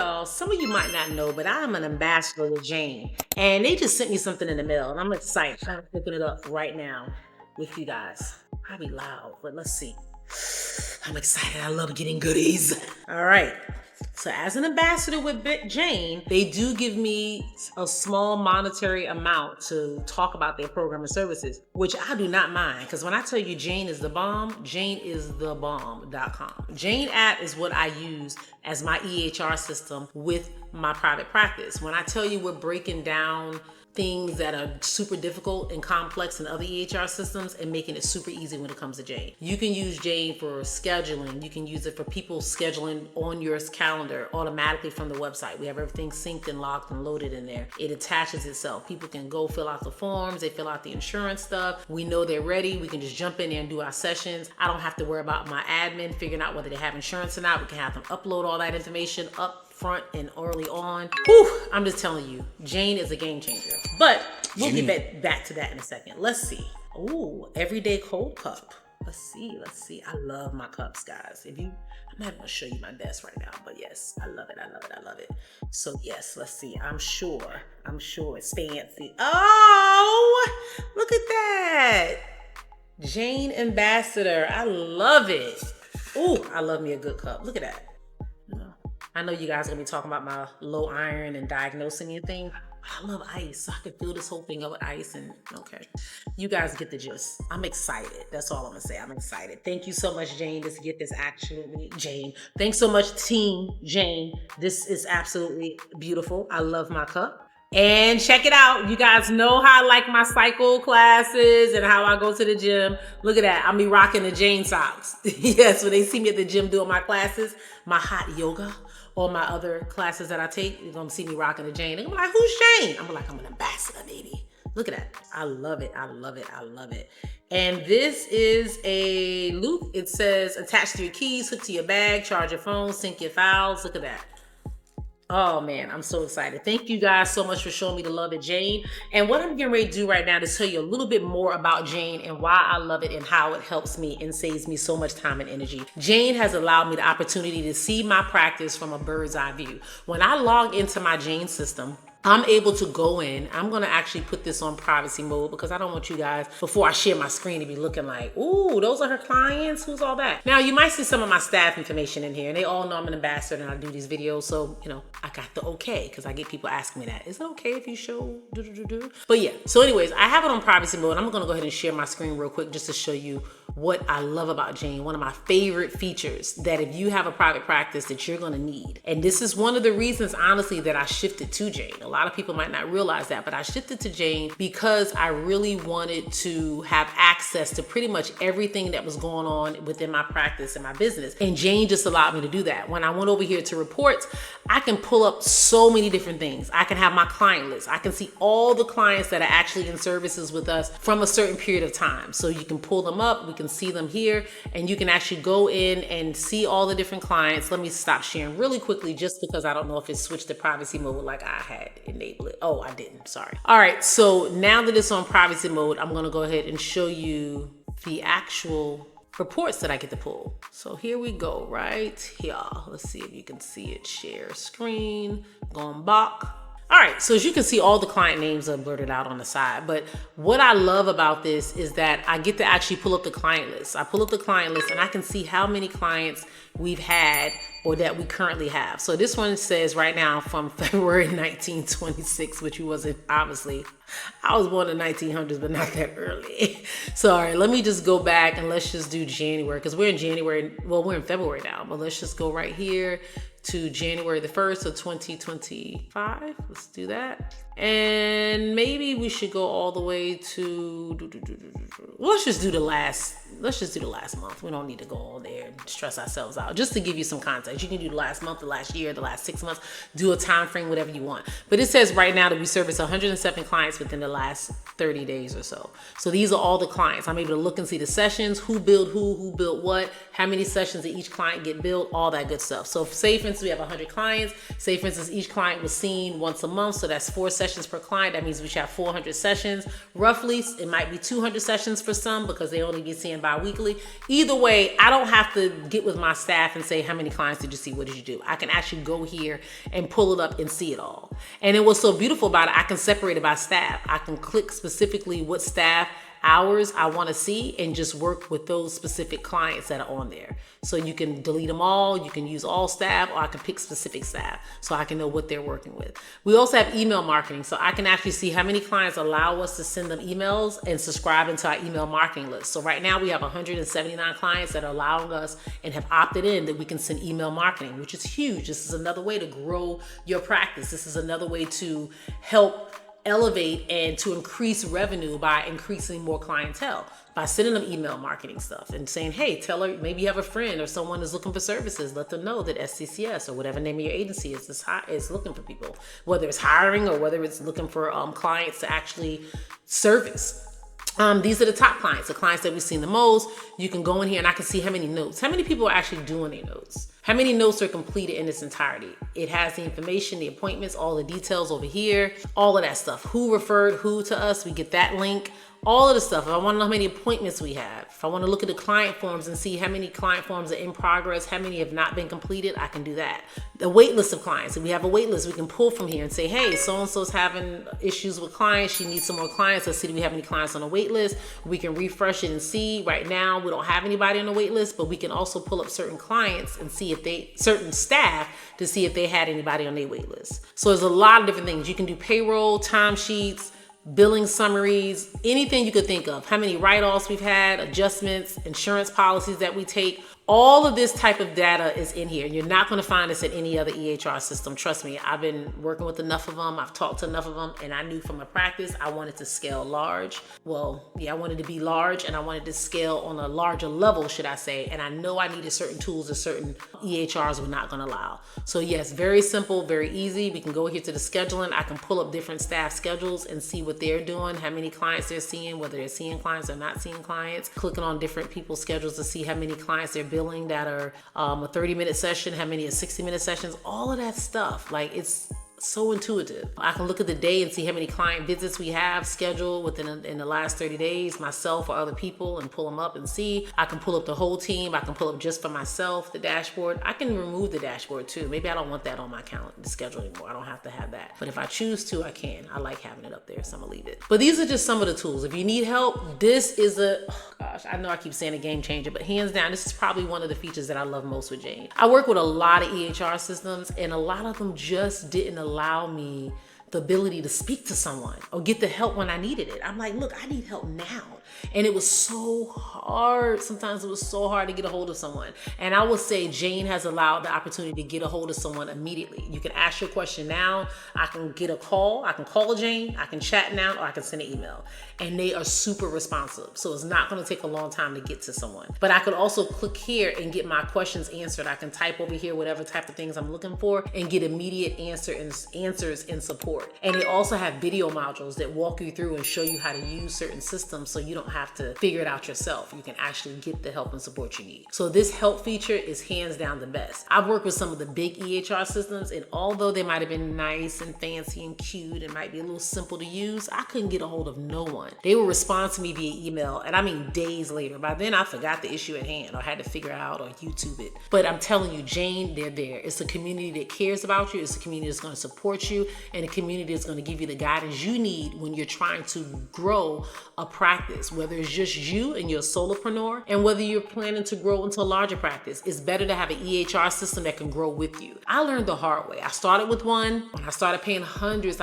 y'all, some of you might not know, but I'm an ambassador with Jane. And they just sent me something in the mail, and I'm excited. I'm picking it up right now with you guys. Probably loud, but let's see. I'm excited. I love getting goodies. All right. So as an ambassador with Jane, they do give me a small monetary amount to talk about their program and services, which I do not mind. Because when I tell you Jane is the bomb, janeisthebomb.com. Jane app is what I use as my EHR system with my private practice. When I tell you we're breaking down things that are super difficult and complex in other EHR systems and making it super easy when it comes to Jane. You can use Jane for scheduling. You can use it for people scheduling on your calendar automatically from the website. We have everything synced and locked and loaded in there. It attaches itself. People can go fill out the forms. They fill out the insurance stuff. We know they're ready. We can just jump in there and do our sessions. I don't have to worry about my admin figuring out whether they have insurance or not. We can have them upload all that information up front and early on. Whew, I'm just telling you, Jane is a game changer. But we'll get back to that in a second. Let's see. Ooh, everyday cold cup. Let's see. I love my cups, guys. I'm not gonna show you my desk right now, but yes, I love it. So yes, let's see. I'm sure it's fancy. Oh, look at that. Jane Ambassador. I love it. Ooh, I love me a good cup. Look at that. I know you guys are gonna be talking about my low iron and diagnosing anything. I love ice, so I could fill this whole thing up with ice and okay. You guys get the gist. I'm excited. That's all I'm gonna say. I'm excited. Thank you so much, Jane. Let's get this actually, Jane. Thanks so much, Team Jane. This is absolutely beautiful. I love my cup. And check it out. You guys know how I like my cycle classes and how I go to the gym. Look at that. I'll be rocking the Jane socks. Yes, when they see me at the gym doing my classes, my hot yoga, or my other classes that I take, you're gonna see me rocking the Jane. They're gonna be like, who's Jane? I'm like, I'm an ambassador, baby. Look at that. I love it. And this is a loop. It says, attach to your keys, hook to your bag, charge your phone, sync your files. Look at that. Oh man, I'm so excited. Thank you guys so much for showing me the love of Jane. And what I'm getting ready to do right now is tell you a little bit more about Jane and why I love it and how it helps me and saves me so much time and energy. Jane has allowed me the opportunity to see my practice from a bird's eye view. When I log into my Jane system, I'm able to go in. I'm gonna actually put this on privacy mode because I don't want you guys, before I share my screen, to be looking like, ooh, those are her clients, who's all that? Now, you might see some of my staff information in here, and they all know I'm an ambassador and I do these videos, so, I got the okay, because I get people asking me that. Is it okay if you show do? But yeah, so anyways, I have it on privacy mode. I'm gonna go ahead and share my screen real quick just to show you what I love about Jane. One of my favorite features that if you have a private practice that you're gonna need. And this is one of the reasons, honestly, that I shifted to Jane. A lot of people might not realize that, but I shifted to Jane because I really wanted to have access to pretty much everything that was going on within my practice and my business. And Jane just allowed me to do that. When I went over here to reports, I can pull up so many different things. I can have my client list. I can see all the clients that are actually in services with us from a certain period of time. So you can pull them up, we can see them here, and you can actually go in and see all the different clients. Let me stop sharing really quickly just because I don't know if it switched to privacy mode like I had enabled it. Oh, I didn't, sorry. All right, so now that it's on privacy mode, I'm gonna go ahead and show you the actual reports that I get to pull. So here we go, right here. Let's see if you can see it. Share screen, going back. All right, so as you can see, all the client names are blurted out on the side. But what I love about this is that I get to actually pull up the client list. I pull up the client list and I can see how many clients we've had or that we currently have. So this one says right now from February 1926, which wasn't, obviously, I was born in the 1900s, but not that early. So, all right, let me just go back and let's just do January, because we're in January, well, we're in February now, but let's just go right here to January the 1st of 2025. Let's do that. And maybe we should go all the way to, well, let's just do the last month. We don't need to go all there and stress ourselves out. Just to give you some context, you can do the last month, the last year, the last 6 months, do a time frame, whatever you want. But it says right now that we service 107 clients within the last 30 days or so. So these are all the clients. I'm able to look and see the sessions, who billed who built what, how many sessions did each client get billed, all that good stuff. So say, for instance, we have 100 clients. Say, for instance, each client was seen once a month. So that's 4 sessions per client. That means we should have 400 sessions. Roughly, it might be 200 sessions for some because they only get seen bi-weekly. Either way, I don't have to get with my staff staff and say, how many clients did you see? What did you do? I can actually go here and pull it up and see it all. And it was so beautiful about it, I can separate it by staff. I can click specifically what staff hours I want to see and just work with those specific clients that are on there. So you can delete them all, you can use all staff, or I can pick specific staff so I can know what they're working with. We also have email marketing, so I can actually see how many clients allow us to send them emails and subscribe into our email marketing list. So right now we have 179 clients that are allowing us and have opted in that we can send email marketing, which is huge. This is another way to grow your practice. This is another way to help elevate and to increase revenue by increasing more clientele, by sending them email marketing stuff and saying, hey, tell her, maybe you have a friend or someone is looking for services. Let them know that SCCS or whatever name of your agency is looking for people, whether it's hiring or whether it's looking for clients to actually service. These are the top clients, the clients that we've seen the most. You can go in here and I can see how many notes, how many people are actually doing their notes, how many notes are completed in its entirety. It has the information, the appointments, all the details over here, all of that stuff. Who referred who to us, we get that link. All of the stuff. If I want to know how many appointments we have, if I want to look at the client forms and see how many client forms are in progress, how many have not been completed, I can do that. The wait list of clients. If we have a wait list, we can pull from here and say, hey, so-and-so's having issues with clients. She needs some more clients. Let's see, do we have any clients on the wait list? We can refresh it and see. Right now, we don't have anybody on the wait list, but we can also pull up certain clients and see if certain staff to see if they had anybody on their wait list. So there's a lot of different things. You can do payroll, timesheets, billing summaries, anything you could think of. How many write-offs we've had, adjustments, insurance policies that we take. All of this type of data is in here. You're not going to find this in any other EHR system. Trust me, I've been working with enough of them. I've talked to enough of them, and I knew from a practice I wanted to scale large. Well, yeah, I wanted to be large, and I wanted to scale on a larger level, should I say. And I know I needed certain tools that certain EHRs were not going to allow. So yes, very simple, very easy. We can go here to the scheduling. I can pull up different staff schedules and see what they're doing, how many clients they're seeing, whether they're seeing clients or not seeing clients. Clicking on different people's schedules to see how many clients they're billing that are a 30-minute session, how many are 60-minute sessions, all of that stuff. Like, it's so intuitive. I can look at the day and see how many client visits we have scheduled in the last 30 days, myself or other people, and pull them up and see. I can pull up the whole team. I can pull up just for myself, the dashboard. I can remove the dashboard too. Maybe I don't want that on my calendar, the schedule anymore. I don't have to have that. But if I choose to, I can. I like having it up there, so I'm gonna leave it. But these are just some of the tools. If you need help, this is I know I keep saying a game changer, but hands down, this is probably one of the features that I love most with Jane. I work with a lot of EHR systems, and a lot of them just didn't allow me the ability to speak to someone or get the help when I needed it. I'm like, look, I need help now. And it was so hard. Sometimes it was so hard to get a hold of someone. And I will say Jane has allowed the opportunity to get a hold of someone immediately. You can ask your question now. I can get a call. I can call Jane. I can chat now, or I can send an email. And they are super responsive. So it's not going to take a long time to get to someone. But I could also click here and get my questions answered. I can type over here whatever type of things I'm looking for and get immediate answers and support. And they also have video modules that walk you through and show you how to use certain systems so you don't have to figure it out yourself. You can actually get the help and support you need. So this help feature is hands down the best. I've worked with some of the big EHR systems, and although they might have been nice and fancy and cute and might be a little simple to use, I couldn't get a hold of no one. They would respond to me via email, and I mean days later. By then I forgot the issue at hand or had to figure it out or YouTube it. But I'm telling you, Jane, they're there. It's a community that cares about you. It's a community that's going to support you, and a community that's going to give you the guidance you need when you're trying to grow a practice, whether it's just you and you're a solopreneur, and whether you're planning to grow into a larger practice. It's better to have an EHR system that can grow with you. I learned the hard way. I started with one. When I started paying hundreds,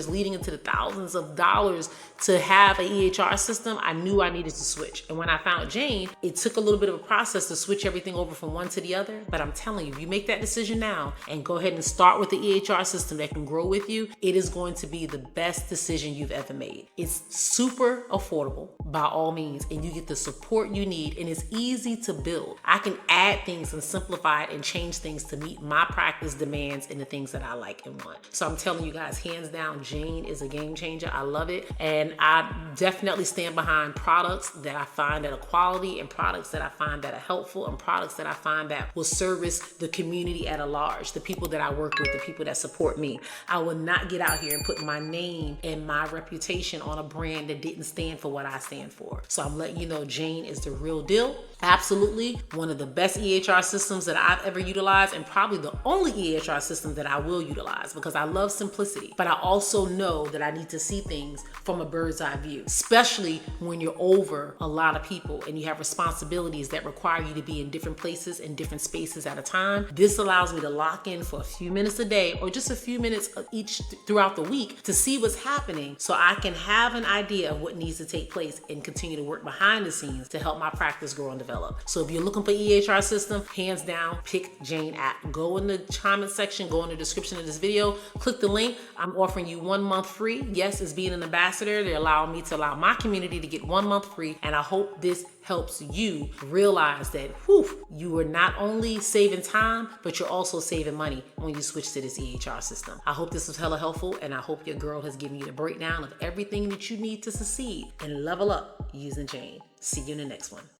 leading into the thousands of dollars to have an EHR system, I knew I needed to switch. And when I found Jane, it took a little bit of a process to switch everything over from one to the other. But I'm telling you, if you make that decision now and go ahead and start with the EHR system that can grow with you, it is going to be the best decision you've ever made. It's super affordable by all means, and you get the support you need, and it's easy to build. I can add things and simplify it and change things to meet my practice demands and the things that I like and want. So I'm telling you guys, hands down, Jane is a game changer. I love it. And I definitely stand behind products that I find that are quality, and products that I find that are helpful, and products that I find that will service the community at a large, the people that I work with, the people that support me. I will not get out here and put my name and my reputation on a brand that didn't stand for what I stand for. So I'm letting you know Jane is the real deal. Absolutely one of the best EHR systems that I've ever utilized, and probably the only EHR system that I will utilize, because I love simplicity. But I also know that I need to see things from a bird's eye view, especially when you're over a lot of people and you have responsibilities that require you to be in different places and different spaces at a time. This allows me to lock in for a few minutes a day, or just a few minutes each throughout the week, to see what's happening, so I can have an idea of what needs to take place and continue to work behind the scenes to help my practice grow and develop. So if you're looking for EHR system, hands down, pick Jane app. Go in the comment section, go in the description of this video, click the link. I'm offering you 1 month free. Yes, as being an ambassador, they allow me to allow my community to get 1 month free. And I hope this helps you realize that you are not only saving time, but you're also saving money when you switch to this EHR system. I hope this was hella helpful, and I hope your girl has given you the breakdown of everything that you need to succeed and level up using Jane. See you in the next one.